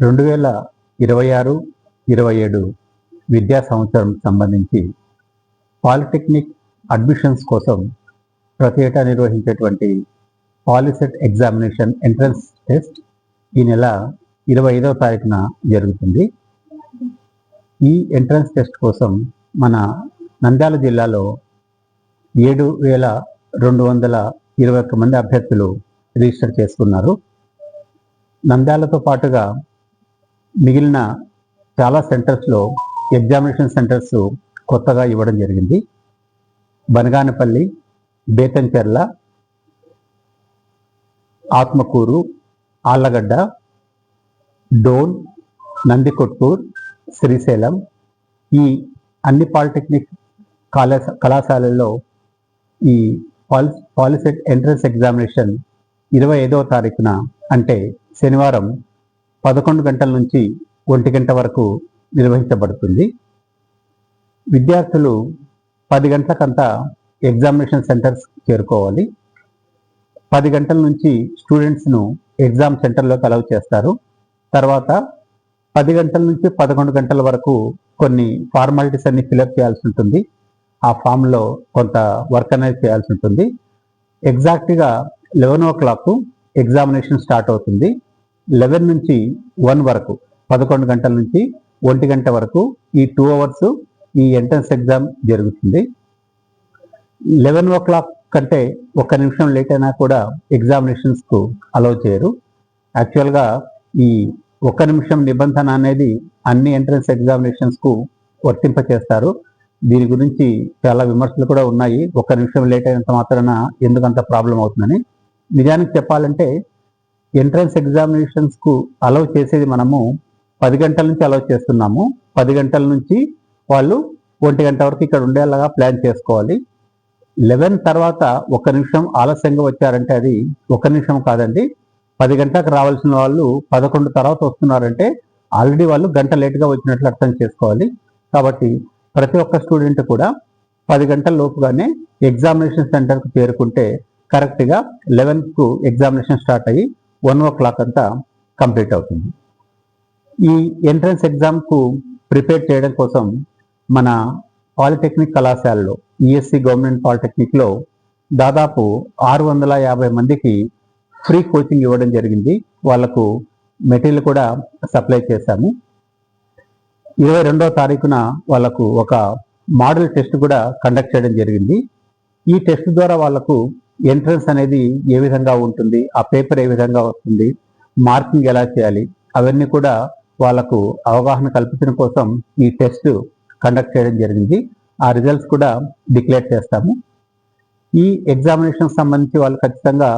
2026-27 విద్యా సంవత్సరం సంబంధించి పాలిటెక్నిక్ అడ్మిషన్స్ కోసం ప్రతి ఏటా నిర్వహించేటువంటి పాలిసెట్ ఎగ్జామినేషన్ ఎంట్రన్స్ టెస్ట్ ఈ నెల 25వ తారీఖున జరుగుతుంది. ఈ ఎంట్రన్స్ టెస్ట్ కోసం మన నంద్యాల జిల్లాలో 7,221 మంది అభ్యర్థులు రిజిస్టర్ చేసుకున్నారు. నంద్యాలతో పాటుగా మిగిలిన చాలా సెంటర్స్లో ఎగ్జామినేషన్ సెంటర్స్ కొత్తగా ఇవ్వడం జరిగింది. బనగానపల్లి, బేతంచెర్ల, ఆత్మకూరు, ఆళ్లగడ్డ, డోన్, నందికొట్కూర్, శ్రీశైలం ఈ అన్ని పాలిటెక్నిక్ కళాశాలల్లో ఈ పాలిసెట్ ఎంట్రన్స్ ఎగ్జామినేషన్ 25వ తారీఖున అంటే శనివారం 11 గంటల నుంచి 1 గంట వరకు నిర్వహించబడుతుంది. విద్యార్థులు 10 గంటలకంతా ఎగ్జామినేషన్ సెంటర్స్ చేరుకోవాలి. 10 గంటల నుంచి స్టూడెంట్స్ను ఎగ్జామ్ సెంటర్లోకి అలౌ చేస్తారు. తర్వాత 10 గంటల నుంచి 11 గంటల వరకు కొన్ని ఫార్మాలిటీస్ అన్ని ఫిలప్ చేయాల్సి ఉంటుంది. ఆ ఫామ్లో కొంత వర్క్ అనేది చేయాల్సి ఉంటుంది. ఎగ్జాక్ట్గా 11 o'clock ఎగ్జామినేషన్ స్టార్ట్ అవుతుంది. 11 నుంచి 1 వరకు 11 గంటల నుంచి 1 గంట వరకు ఈ 2 hours ఈ ఎంట్రన్స్ ఎగ్జామ్ జరుగుతుంది. 11 o'clock కంటే 1 నిమిషం లేట్ అయినా కూడా ఎగ్జామినేషన్స్కు అలౌ చేయరు. యాక్చువల్గా ఈ 1 నిమిషం నిబంధన అనేది అన్ని ఎంట్రన్స్ ఎగ్జామినేషన్స్కు వర్తింపచేస్తారు. దీని గురించి చాలా విమర్శలు కూడా ఉన్నాయి. 1 నిమిషం లేట్ అయినంత మాత్రాన ఎందుకంత ప్రాబ్లం అవుతుందని. నిజానికి చెప్పాలంటే ఎంట్రన్స్ ఎగ్జామినేషన్స్కు అలౌ చేసేది మనము 10 గంటల నుంచి అలౌ చేస్తున్నాము. 10 గంటల నుంచి వాళ్ళు 1 గంట వరకు ఇక్కడ ఉండేలాగా ప్లాన్ చేసుకోవాలి. 11 తర్వాత 1 నిమిషం ఆలస్యంగా వచ్చారంటే అది 1 నిమిషం కాదండి. 10 గంటలకు రావాల్సిన వాళ్ళు 11 తర్వాత వస్తున్నారంటే ఆల్రెడీ వాళ్ళు గంట లేట్గా వచ్చినట్లు అర్థం చేసుకోవాలి. కాబట్టి ప్రతి ఒక్క స్టూడెంట్ కూడా 10 గంటల లోపుగానే ఎగ్జామినేషన్ సెంటర్కు చేరుకుంటే కరెక్ట్గా 11కు ఎగ్జామినేషన్ స్టార్ట్ అయ్యి 1 o'clock అంతా కంప్లీట్ అవుతుంది. ఈ ఎంట్రన్స్ ఎగ్జామ్కు ప్రిపేర్ చేయడం కోసం మన పాలిటెక్నిక్ కళాశాలలో ఈఎస్సి గవర్నమెంట్ పాలిటెక్నిక్లో దాదాపు 650 మందికి ఫ్రీ కోచింగ్ ఇవ్వడం జరిగింది. వాళ్లకు మెటీరియల్ కూడా సప్లై చేశాము. 22వ తారీఖున వాళ్లకు ఒక మోడల్ టెస్ట్ కూడా కండక్ట్ చేయడం జరిగింది. ఈ టెస్ట్ ద్వారా వాళ్లకు ఎంట్రన్స్ అనేది ఏ విధంగా ఉంటుంది, ఆ పేపర్ ఏ విధంగా వస్తుంది, మార్కింగ్ ఎలా చేయాలి, అవన్నీ కూడా వాళ్లకు అవగాహన కల్పించడం కోసం ఈ టెస్ట్ కండక్ట్ చేయడం జరిగింది. ఆ రిజల్ట్స్ కూడా డిక్లేర్ చేస్తాము. ఈ ఎగ్జామినేషన్ సంబంధించి వాళ్ళు ఖచ్చితంగా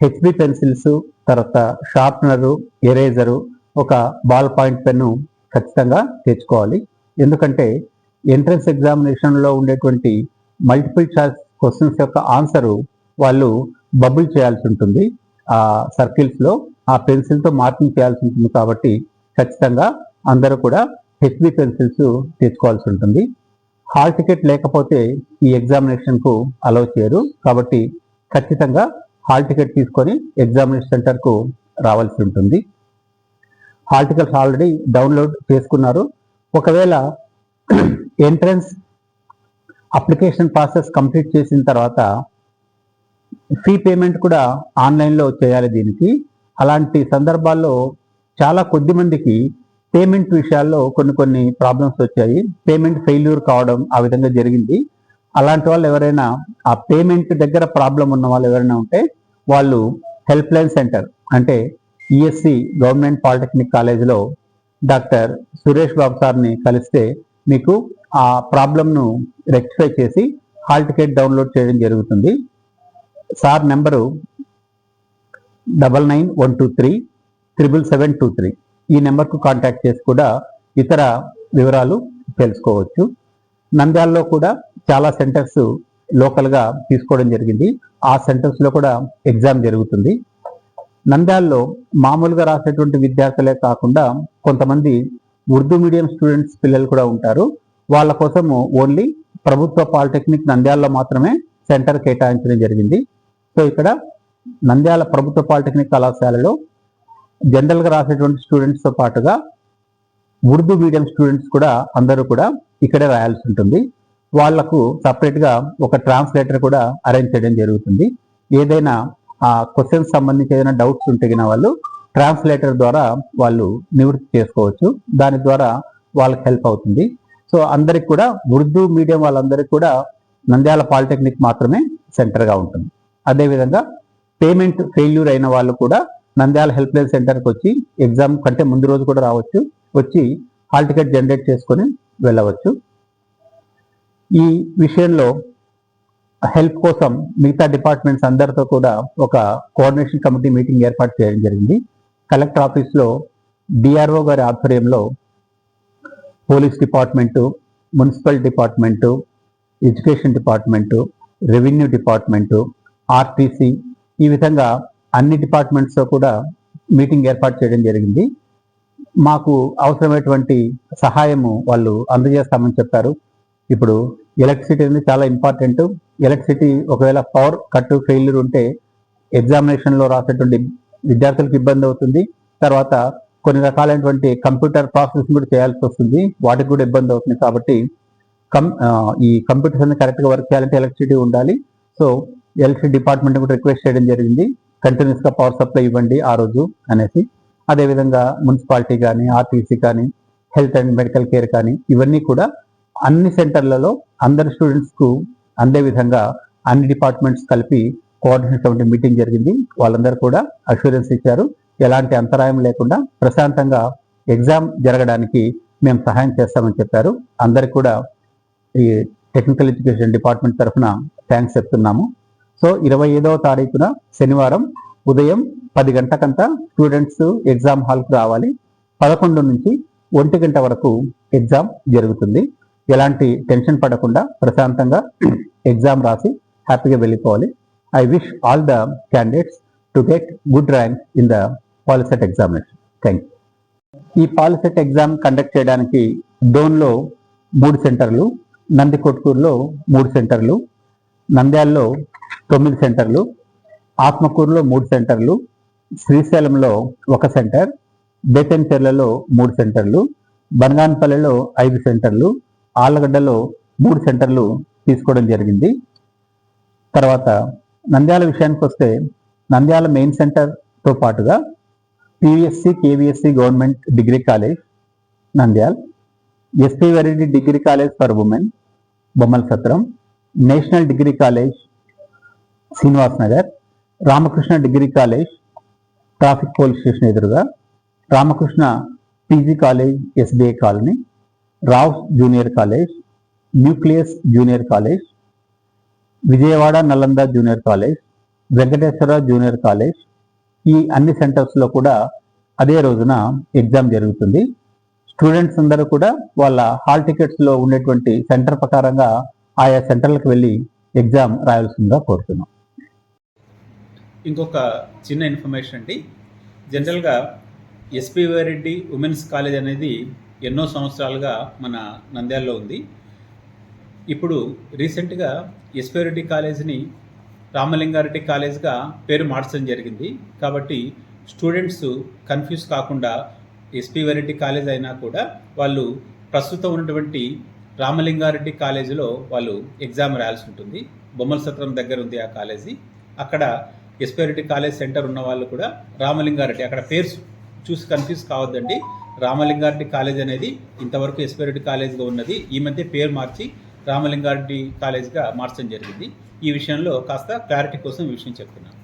హెచ్బి పెన్సిల్స్, తర్వాత షార్ప్నరు, ఎరేజరు, ఒక బాల్ పాయింట్ పెన్ను ఖచ్చితంగా తెచ్చుకోవాలి. ఎందుకంటే ఎంట్రన్స్ ఎగ్జామినేషన్లో ఉండేటువంటి మల్టిపుల్ చాయిస్ క్వశ్చన్స్ యొక్క ఆన్సరు వాళ్ళు బబుల్ చేయాల్సి ఉంటుంది. ఆ సర్కిల్స్లో ఆ పెన్సిల్తో మార్కింగ్ చేయాల్సి ఉంటుంది. కాబట్టి ఖచ్చితంగా అందరూ కూడా హెచ్బి పెన్సిల్స్ తెచ్చుకోవాల్సి ఉంటుంది. హాల్ టికెట్ లేకపోతే ఈ ఎగ్జామినేషన్కు అలౌ చేయరు. కాబట్టి ఖచ్చితంగా హాల్ టికెట్ తీసుకొని ఎగ్జామినేషన్ సెంటర్కు రావాల్సి ఉంటుంది. హాల్ టికెట్స్ ఆల్రెడీ డౌన్లోడ్ చేసుకున్నారు. ఒకవేళ ఎంట్రన్స్ అప్లికేషన్ ప్రాసెస్ కంప్లీట్ చేసిన తర్వాత ఫీ పేమెంట్ కూడా ఆన్లైన్లో చేయాలి దీనికి. అలాంటి సందర్భాల్లో చాలా కొద్ది మందికి పేమెంట్ విషయాల్లో కొన్ని ప్రాబ్లమ్స్ వచ్చాయి. పేమెంట్ ఫెయిల్యూర్ కావడం ఆ విధంగా జరిగింది. అలాంటి వాళ్ళు ఎవరైనా ఆ పేమెంట్ దగ్గర ప్రాబ్లం ఉన్న వాళ్ళు ఎవరైనా ఉంటే వాళ్ళు హెల్ప్ లైన్ సెంటర్ అంటే ఈఎస్సి గవర్నమెంట్ పాలిటెక్నిక్ కాలేజీలో డాక్టర్ సురేష్ బాబు సార్ని కలిస్తే మీకు ఆ ప్రాబ్లంను రెక్టిఫై చేసి హాల్ టికెట్ డౌన్లోడ్ చేయడం జరుగుతుంది. సార్ నెంబరు 9912377723 ఈ నెంబర్కు కాంటాక్ట్ చేసి కూడా ఇతర వివరాలు తెలుసుకోవచ్చు. నంద్యాలలో కూడా చాలా సెంటర్స్ లోకల్గా తీసుకోవడం జరిగింది. ఆ సెంటర్స్లో కూడా ఎగ్జామ్ జరుగుతుంది. నంద్యాలలో మామూలుగా రాసేటువంటి విద్యార్థులే కాకుండా కొంతమంది ఉర్దూ మీడియం స్టూడెంట్స్ పిల్లలు కూడా ఉంటారు. వాళ్ళ కోసము ఓన్లీ ప్రభుత్వ పాలిటెక్నిక్ నంద్యాలలో మాత్రమే సెంటర్ కేటాయించడం జరిగింది. సో ఇక్కడ నంద్యాల ప్రభుత్వ పాలిటెక్నిక్ కళాశాలలో జనరల్గా రాసేటువంటి స్టూడెంట్స్తో పాటుగా ఉర్దూ మీడియం స్టూడెంట్స్ కూడా అందరూ కూడా ఇక్కడే రాయాల్సి ఉంటుంది. వాళ్లకు సపరేట్గా ఒక ట్రాన్స్లేటర్ కూడా అరేంజ్ చేయడం జరుగుతుంది. ఏదైనా ఆ క్వశ్చన్స్ సంబంధించి ఏదైనా డౌట్స్ ఉంటే వాళ్ళు ట్రాన్స్లేటర్ ద్వారా వాళ్ళు నివృత్తి చేసుకోవచ్చు. దాని ద్వారా వాళ్ళకి హెల్ప్ అవుతుంది. సో అందరికి కూడా ఉర్దూ మీడియం వాళ్ళందరికీ కూడా నంద్యాల పాలిటెక్నిక్ మాత్రమే సెంటర్గా ఉంటుంది. అదేవిధంగా పేమెంట్ ఫెయిల్యూర్ అయిన వాళ్ళు కూడా నంద్యాల హెల్ప్ లైన్ సెంటర్కి వచ్చి ఎగ్జామ్ కంటే ముందు రోజు కూడా రావచ్చు, వచ్చి హాల్ టికెట్ జనరేట్ చేసుకొని వెళ్ళవచ్చు. ఈ విషయంలో హెల్ప్ కోసం మిగతా డిపార్ట్మెంట్స్ అందరితో కూడా ఒక కోఆర్డినేషన్ కమిటీ మీటింగ్ ఏర్పాటు చేయడం జరిగింది. కలెక్టర్ ఆఫీస్లో డిఆర్ఓ గారి ఆధ్వర్యంలో police department, municipal department, education department, revenue department, RTC, ఈ విధంగా అన్ని డిపార్ట్మెంట్స్తో కూడా మీటింగ్ ఏర్పాటు చేయడం జరిగింది. మాకు అవసరమైనటువంటి సహాయము వాళ్ళు అందజేస్తామని చెప్పారు. ఇప్పుడు ఎలక్ట్రిసిటీ అనేది చాలా ఇంపార్టెంట్. ఎలక్ట్రిసిటీ ఒకవేళ పవర్ కట్ ఫెయిల్యూర్ ఉంటే ఎగ్జామినేషన్లో రాసేటువంటి విద్యార్థులకు ఇబ్బంది అవుతుంది. తర్వాత కొన్ని రకాలైనటువంటి కంప్యూటర్ ప్రాసెస్ కూడా చేయాల్సి వస్తుంది, వాటికి కూడా ఇబ్బంది అవుతుంది. కాబట్టి ఈ కంప్యూటర్స్ అన్ని కరెక్ట్గా వర్క్ చేయాలంటే ఎలక్ట్రిసిటీ ఉండాలి. సో ఎలక్ట్రిసిటీ డిపార్ట్మెంట్ కూడా రిక్వెస్ట్ చేయడం జరిగింది, కంటిన్యూస్గా పవర్ సప్లై ఇవ్వండి ఆ రోజు అనేసి. అదేవిధంగా మున్సిపాలిటీ కానీ, ఆర్టీసీ కానీ, హెల్త్ అండ్ మెడికల్ కేర్ కానీ, ఇవన్నీ కూడా అన్ని సెంటర్లలో అందరి స్టూడెంట్స్కు అందే విధంగా అన్ని డిపార్ట్మెంట్స్ కలిపి కోఆర్డినేషన్ కమిటీ మీటింగ్ జరిగింది. వాళ్ళందరూ కూడా అష్యూరెన్స్ ఇచ్చారు, ఎలాంటి అంతరాయం లేకుండా ప్రశాంతంగా ఎగ్జామ్ జరగడానికి మేము సహాయం చేస్తామని చెప్పారు. అందరికి కూడా ఈ టెక్నికల్ ఎడ్యుకేషన్ డిపార్ట్మెంట్ తరఫున థ్యాంక్స్ చెప్తున్నాము. సో 25వ తారీఖున శనివారం ఉదయం 10 గంటకంతా స్టూడెంట్స్ ఎగ్జామ్ హాల్కి రావాలి. 11 నుంచి 1 గంట వరకు ఎగ్జామ్ జరుగుతుంది. ఎలాంటి టెన్షన్ పడకుండా ప్రశాంతంగా ఎగ్జామ్ రాసి హ్యాపీగా వెళ్ళిపోవాలి. I wish all the candidates to get good rank in the POLYCET examination. Thank you. ఈ పాలిసెట్ ఎగ్జామ్ కండక్ట్ చేయడానికి డోన్లో 3 సెంటర్లు, నందికొట్కూరులో 3 సెంటర్లు, నంద్యాలలో 9 సెంటర్లు, ఆత్మకూరులో 3 సెంటర్లు, శ్రీశైలంలో 1 సెంటర్, బేతంచెర్లలో 3 సెంటర్లు, బనగానపల్లిలో 5 సెంటర్లు, ఆళ్లగడ్డలో 3 సెంటర్లు తీసుకోవడం జరిగింది. తర్వాత నంద్యాల విషయానికి వస్తే నంద్యాల మెయిన్ సెంటర్తో పాటుగా PVSC, KVSC government degree college Nandyal, SP Vereddy degree college for women Bommala Satram, national degree college Srinivas Nagar, Ramakrishna degree college traffic police station ఎదురుగా, Ramakrishna PG college SBI colony, Rao's junior college, nucleus junior college, Vijayawada Nalanda junior college, Venkateswara junior college, ఈ అన్ని సెంటర్స్లో కూడా అదే రోజున exam జరుగుతుంది. Students అందరూ కూడా వాళ్ళ హాల్ టికెట్స్లో ఉండేటువంటి సెంటర్ ప్రకారంగా ఆయా సెంటర్లకు వెళ్ళి ఎగ్జామ్ రాయాల్సిందిగా కోరుతున్నాం. ఇంకొక చిన్న ఇన్ఫర్మేషన్ అండి. జనరల్గా ఎస్పీవై రెడ్డి ఉమెన్స్ కాలేజ్ అనేది ఎన్నో సంవత్సరాలుగా మన నంద్యాలలో ఉంది. ఇప్పుడు రీసెంట్గా ఎస్పీ రెడ్డి కాలేజ్ని రామలింగారెడ్డి కాలేజ్గా పేరు మార్చడం జరిగింది. కాబట్టి స్టూడెంట్స్ కన్ఫ్యూజ్ కాకుండా ఎస్పీవై రెడ్డి కాలేజ్ అయినా కూడా వాళ్ళు ప్రస్తుతం ఉన్నటువంటి రామలింగారెడ్డి కాలేజీలో వాళ్ళు ఎగ్జామ్ రాయాల్సి ఉంటుంది. బొమ్మల సత్రం దగ్గర ఉంది ఆ కాలేజీ. అక్కడ ఎస్పీ రెడ్డి కాలేజ్ సెంటర్ ఉన్న వాళ్ళు కూడా రామలింగారెడ్డి, అక్కడ పేరు చూసి కన్ఫ్యూజ్ కావద్దండి. రామలింగారెడ్డి కాలేజ్ అనేది ఇంతవరకు ఎస్పీ రెడ్డి కాలేజ్గా ఉన్నది. ఈ మధ్య పేరు మార్చి రామలింగారెడ్డి కాలేజ్గా మార్చడం జరిగింది. ఈ విషయంలో కాస్త క్లారిటీ కోసం ఈ విషయం చెప్తున్నాను.